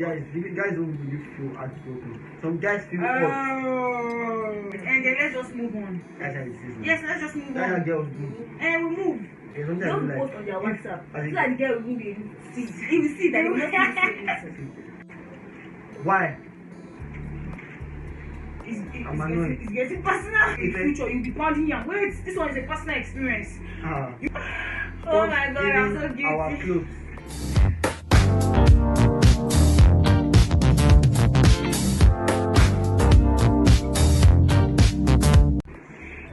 guys don't really feel heartbroken. Some guys feel hurt. And then let's just move on. That's how it is. Yes, let's just move That's how on. girls do. And we move. There's Don't sometimes like post on their WhatsApp. as So a- that the girl will be able to see. He will see that he will not feel so innocent. why? It's getting personal. In the future, you'll be pounding yam. Wait, this one is a personal experience. Oh my god, I'm so guilty. Our clothes.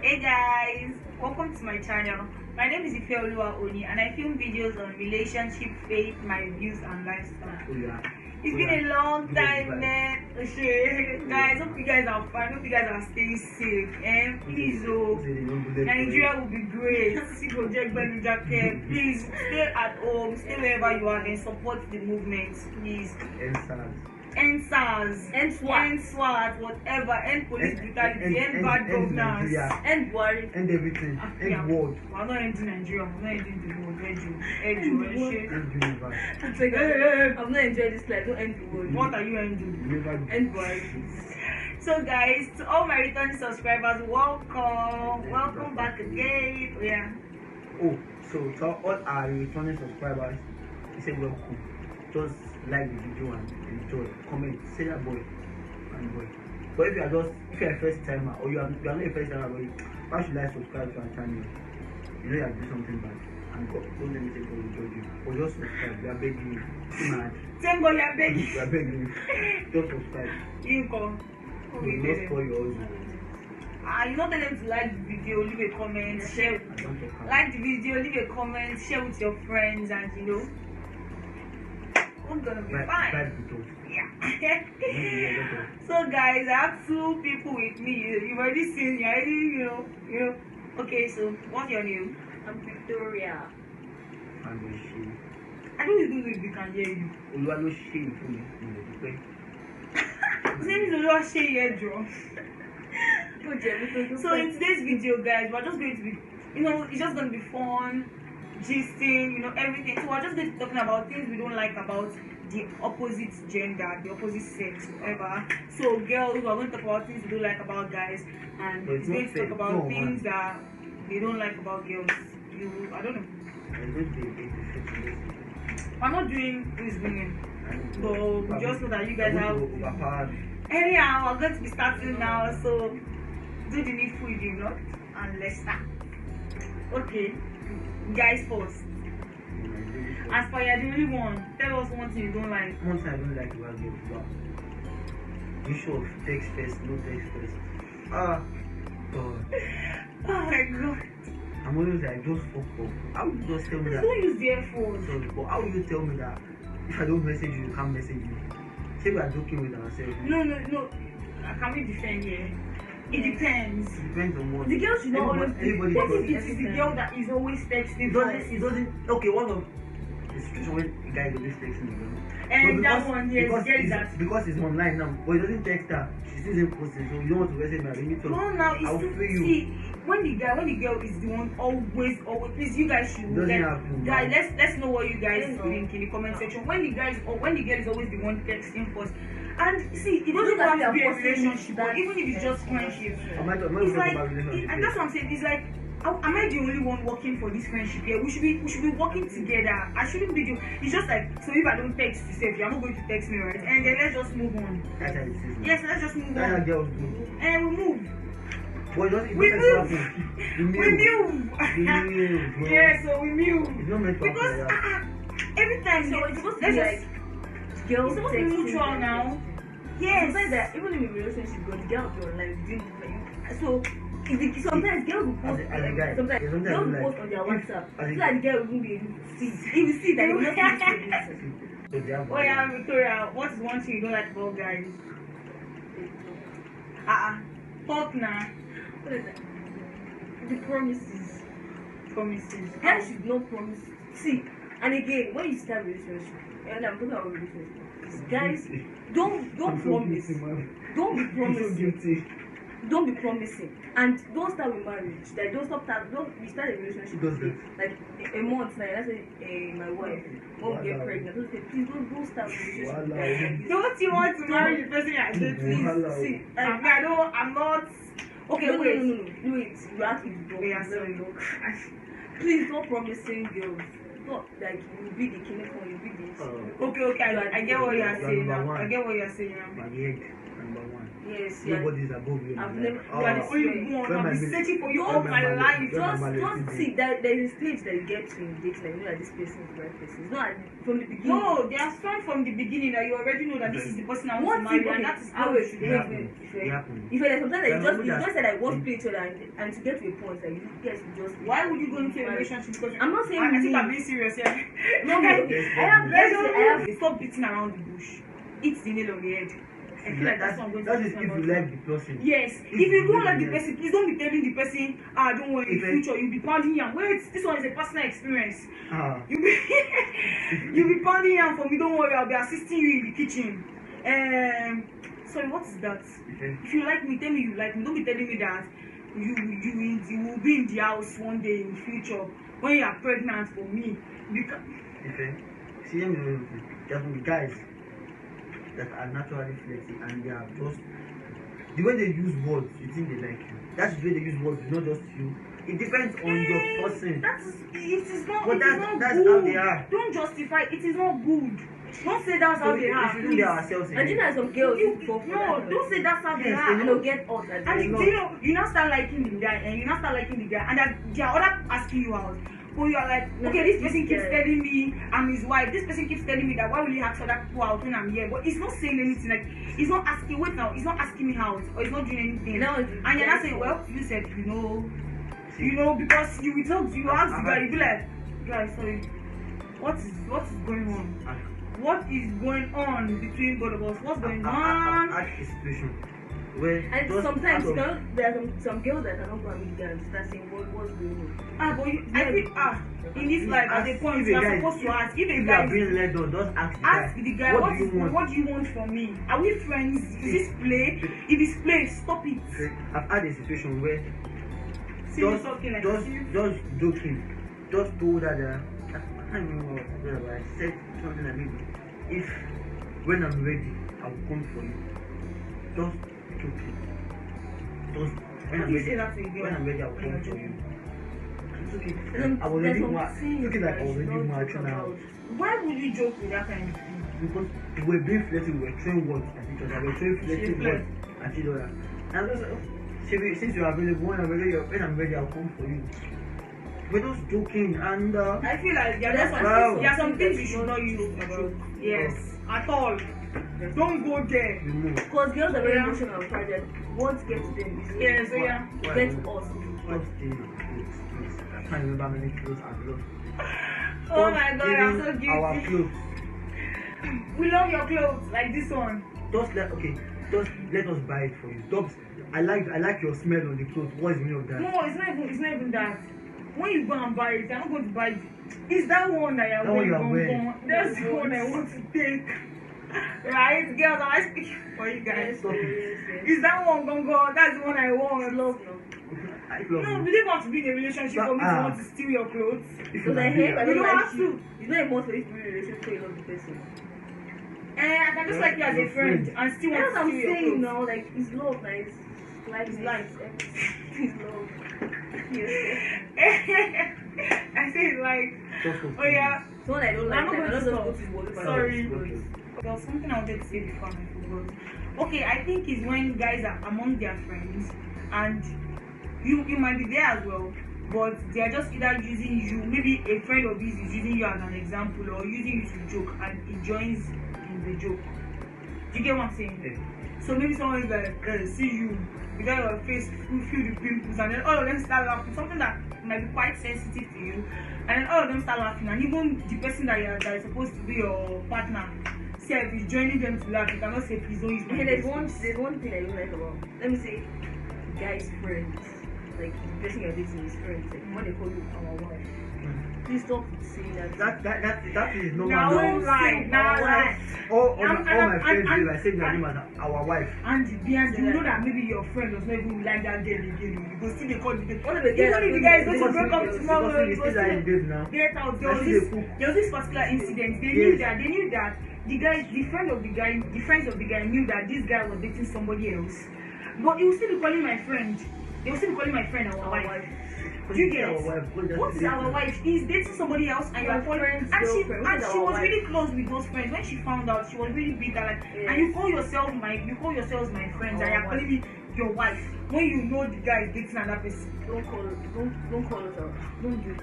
Hey guys, welcome to my channel. My name is Ifeoluwa Oni and I film videos on relationship, faith, my views and lifestyle. Oh yeah. It's been a long time, man. Guys, hope you guys are fine. Hope you guys are staying safe. And please, Nigeria will be great. Please stay at home, stay wherever you are, and support the movement, please. End SARS, end SWAT, whatever, end police brutality, end bad governance, And worry. End everything. End world. We're not ending Nigeria, we're not ending the world. End universe. I'm like, I'm not enjoying this life. Don't end the world. What are you ending? And worry. So guys, to all my returning subscribers, welcome back again. Yeah. Oh, so to all our returning subscribers, we say welcome. Just like the video and enjoy. Comment, say that boy and boy. But if you are a first timer or you are not a first timer, why should I subscribe to our channel? You know you are doing something bad. And God, don't let me say God will judge you. Or just subscribe. We are begging you. Mad. Thank God you're begging. We are begging you. Just subscribe. You come. We will not spoil your husband. You not tell them to like the video, leave a comment, share. Like the video, leave a comment, share with your friends, and you know, we're gonna be fine. Yeah. So guys, I have two people with me. You've already seen. You already, you know. Okay, so what's your name? I'm Victoria. I don't even know if we can hear you. His name is Oluwase Yedro. So in today's video, guys, we're just going to be, it's just going to be fun, gisting, everything. So we're just going to be talking about things we don't like about the opposite gender, the opposite sex, whatever. So girls, we're going to talk about things we don't like about guys, and it's going to talk about things that they don't like about girls. I don't know. I'm not doing who is winning, but we just know that you guys have. Anyhow, we're going to be starting now, so do the needful if you not, and let's start. Okay, guys first. As for you're the only one, tell us one thing you don't like. One thing I don't like about girls, wow. You show text first, no text first. God. Oh my God. I'm always like, just fuck up. How would you just tell me that? Don't use the phone. Sorry, but how will you tell me that if I don't message you, you can't message me? Say we are joking with ourselves. No. Can we defend here? It depends. It depends on what. The girl should not always. Everybody What does if it is the girl that is always texting? It doesn't. Okay, one of the situation when the guy is always texting the girl. And that one, yes, because it's online now, but he doesn't text her. She still isn't posting, so you don't want to message me. No, now it's I'll still, free you. see, when the girl is the one always, please, you guys should guys, let's know what you guys think in the comment section. When the girl is always the one texting first, and see, it doesn't have to be a relationship, but even if it's just friendship, it's like, and that's what I'm saying. It's like, am I the only one working for this friendship here? We should be working together. I shouldn't be doing. It's just like, so if I don't text you, say you're not going to text me, right? And then let's just move on. Yes, let's just move on. And we move. We move. Yeah, so we move. It's not meant to because every time, so it's supposed to be like girls. It's supposed to be mutual now. Yes. Sometimes that even in a relationship, the girl will be online doing so. Sometimes girls will post sometimes girls will post on their WhatsApp. So that the girl will be able to see. He will see that he will not feel so. Oh yeah, Victoria, what is one thing you don't like about guys? Talk now. What is that? The promises. Guys should not promise. See, and again, when you start a relationship, and I'm talking about relationship, guys, don't promise. Don't be promising. don't be promising, and don't start with marriage. Like don't we start a relationship like a month now. Let's say my wife won't get pregnant. Don't say please don't start a relationship. Don't you want to marry the person you're dating? See, I'm not. Okay, no, wait. You actually don't. Please don't promising girls. Not like you be the king for you be this. Okay. I get what you're saying now. I get what you're saying now. Number one. Yes, nobody's above you. I've never. You are the only one. I've been searching for you all my life. Just see that there is a stage that you get to in dating, like you know that this person is the right person. It's not from the beginning. No, they are strong from the beginning that you already know that this is the person I want to marry, and that is how it should happen. If there's sometimes that you just said like want to play each other and to get to a point that you guys just. Why would you go into a relationship? Because I'm not saying. I think I'm being serious here. No, I have. Stop beating around the bush. It's the nail on the head. I feel like that's what I'm going to say. That is if you like the person. Yes. If you don't like the person, please don't be telling the person, don't worry, in the future you'll be pounding yam. Wait, this one is a personal experience. You'll be pounding yam for me, don't worry, I'll be assisting you in the kitchen. Sorry, what is that? If you like me, tell me you like me. Don't be telling me that you will be in the house one day in the future when you are pregnant for me. Because see, there are guys that are naturally flirty and they are just the way they use words, you think they like you. That's the way they use words, not just you. It depends on your person. It is not that's good. How they are. Don't justify it. Is not good. Don't say that's how they are. We ourselves. And you know some girls don't say that's how they are. And they'll get out. And you now start liking the guy, and that there are other asking you out. But you are like, okay, this person keeps telling me I'm his wife. This person keeps telling me that why will he ask other people out when I'm here? But he's not saying anything. Like he's not asking. Wait now, he's not asking me out, or he's not doing anything. No, and you're not saying, well, you said you know, because you will talk, you ask the guy, you be like, guys, sorry, what is going on? What is going on between both of us? What's going on? At a situation. And sometimes there are some girls that cannot go and meet guys and start saying what's going on. But I think in this life at the point you are supposed to ask if a guy is being led on, just ask the guy what do you want from me? Are we friends? Is this play? If it's play, stop it. I've had a situation where just joking, just told her I can't remember what I said something like maybe if when I'm ready I will come for you. Just joking. When I'm ready I will come for you. It's okay. I was already looking like I was already marching now. Why would you joke with that kind of thing? Because we were being flirty, we were throwing words at each other, we were throwing flirty words at each other. And I was like, since you are available, when I'm ready, I'll come for you. We're just joking, and I feel like there are some things you should not use about. Yes, at all. Don't go there. Because girls are very emotional and fragile. What gets them is get us. I can't remember how many clothes I've lost. Oh my God, I'm so guilty. Our clothes. We love your clothes, like this one. Just let us buy it for you. Stop. I like your smell on the clothes. What is the meaning of that? No, it's not even that. When you go and buy it, I'm not going to buy it. It's that one that you're wearing. That's the one I want to take. Right, girls, am I speaking for you guys? Is that one gongo? That's the one I want. Love. No, we don't want to be in a relationship for me to want to steal your clothes. Because I hate. You don't have to. It's not a must for you to be in a relationship so you love the person. I can just like you as a friend and still want to steal your clothes. I'm saying now, like it's love, like it's life. It's love. I say it's like, oh yeah. So I don't like. I'm not going to go to work. Sorry. There was something I wanted to say before I forgot. Okay, I think it's when guys are among their friends and you might be there as well, but they are just either using you, maybe a friend of his is using you as an example or using you to joke and he joins in the joke. Do you get what I'm saying? Yeah. So maybe someone is like, see you, you got your face, you feel the pimples, and then all of them start laughing, something that might be quite sensitive to you, and then all of them start laughing, and even the person that is supposed to be your partner, if he's joining them to laugh, you cannot say please don't use my there's one thing I don't like about, let me say, guys' friends. like the person you're dating is friends. Like when they call you our wife, please stop saying that. That is normal. Now don't lie. Now lie. All my friends do. I say their name as our wife. And you know that maybe your friend does not even like that girl again. You go see they call the girl. One of the Even if the guy is going to break up tomorrow, you go now. get out. There was this particular incident. They knew that the friends of the guy knew that this guy was dating somebody else. But he will still be calling my friend. They will still be calling my friend our wife. Do you get it? What is our wife? He's dating somebody else and you are calling friends. And she was really close with those friends. When she found out, she was really bitter. Like, and you call yourselves my friends and you're calling me your wife. When you know the guy is dating another person. Don't call us out. Don't do it.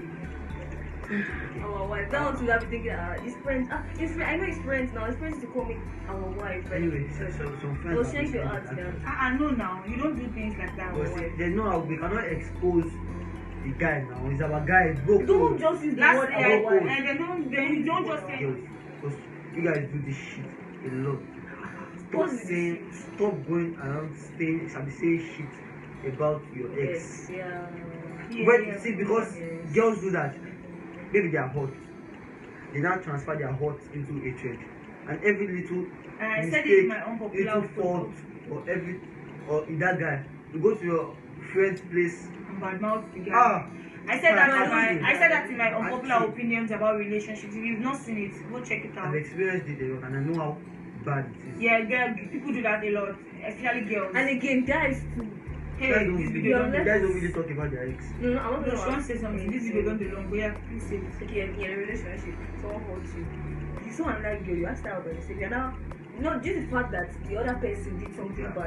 Our wife. That one to have thinking his friends. I know his friends now. His friends to call me our wife. Anyway, so some friends. Well, change your heart now. I know now. You don't do things like that. They know how we cannot expose the guy now. He's our guy. Broke. Don't just use the word our wife. And they don't just say. Because you guys do this shit a lot. Stop going around saying shit about your ex. See, because girls do that. Maybe they are hot. They now transfer their hot into hatred, and every little mistake, little fault, or in that guy, you go to your friend's place. Badmouth the guy. I said that in my unpopular opinions about relationships. If you've not seen it, go check it out. I've experienced it a lot, and I know how bad it is. Yeah, people do that a lot, especially girls. And again, guys too. Hey, guys don't really talk about their ex. No, I want to say something. This video don't belong. But yeah, please say it. Okay, in a relationship, someone hurts you. You saw another girl, you asked her about it. You're now, just the fact that the other person did something bad.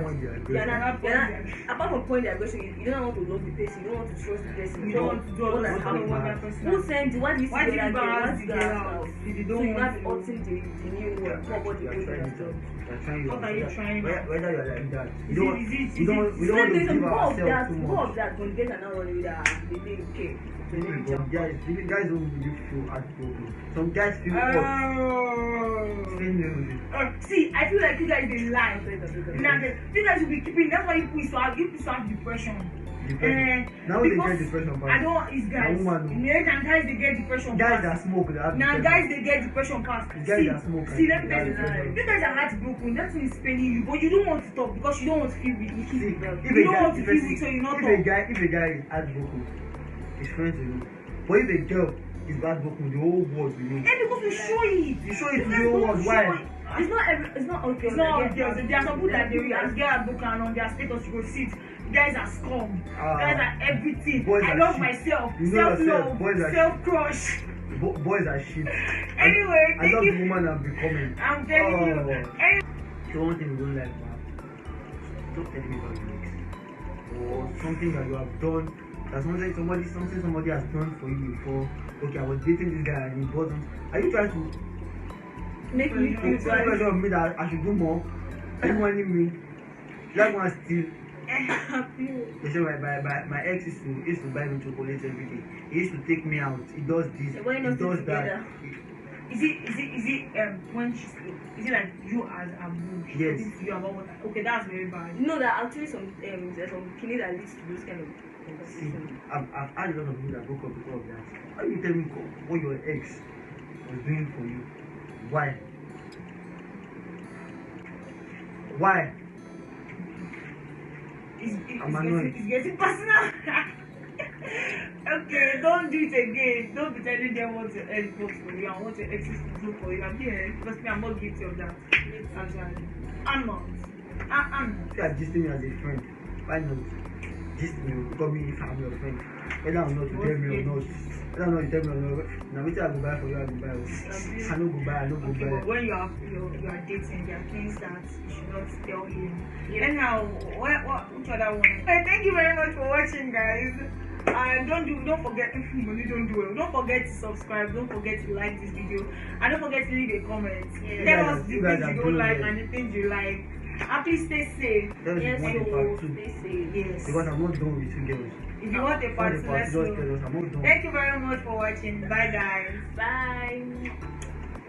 Apart from point the aggression, you don't want to love the person, you don't want to trust the person, you don't want to do all that happening. Who sent you? Why did you see the other girl? What's the girl? So you're not hurting the new one. What the person has done. What are you trying? Whether you're like that, we don't want to give ourselves too much. More of that when get another one with they think okay. Guys don't really feel heartbroken. Some guys feel see, I feel like you guys they lie. You guys will be keeping. That's why you used to have depression. Now they get depression. I don't want these guys. And guys they get depression. Guys that smoke. Now guys they get depression fast. Guys that smoke. See, let me tell you, you guys are heartbroken. That thing is paining you, but you don't want to talk because you don't want to feel weak. You don't want to feel weak, so you not talk. If a guy is heartbroken, his friends will know. But if a girl is heartbroken, the whole world will know. And because you show it. You show it to the whole world. Why? It's not all girls. It's not all girls. There are some people that they as girls broken on their status you go see it. Guys are scum. Guys are everything. I love myself. Self-love. Self-crush. Boys are shit. Anyway, I love the woman I'm becoming. I'm telling you. So one thing we don't like, man. Stop telling me about your ex. Or something that you have done. That's something somebody has done for you before. Okay, I was dating this guy and he wasn't. Are you trying to make me feel pressure of me that I should do more? Are you wanting me? That one still. They say my ex used to buy me chocolate every day. He used to take me out. He does this. He does that. Is it when she's is it like you as a boo? Yes. You about what? Okay, that's very bad. No, there are actually some killing that leads to this kind of. See, I've had a lot of people that broke up because of that. How do you tell me what your ex was doing for you? Why? Why? It's getting personal. Okay, don't do it again. Don't be telling them what your ex does for you and what your ex is do for you. I'm here because I'm not guilty of that. I'm not. If you are gisting me as a friend, why not? Gist me, call me if I'm your friend. Whether or not you tell me or not. Whether or not you tell me or not. Now, which I go buy for you, I go buy. I no go buy. But when you are dating, there are things that you should not tell him. Anyhow, which other one? Thank you very much for watching, guys. And don't forget don't forget to subscribe, don't forget to like this video, and don't forget to leave a comment. Tell us the things you don't like and the things you like. And please stay safe. Yes, stay safe. Yes. Because I'm not done with you girls. If you want a part 2, let's go. Thank you very much for watching. Bye guys. Bye.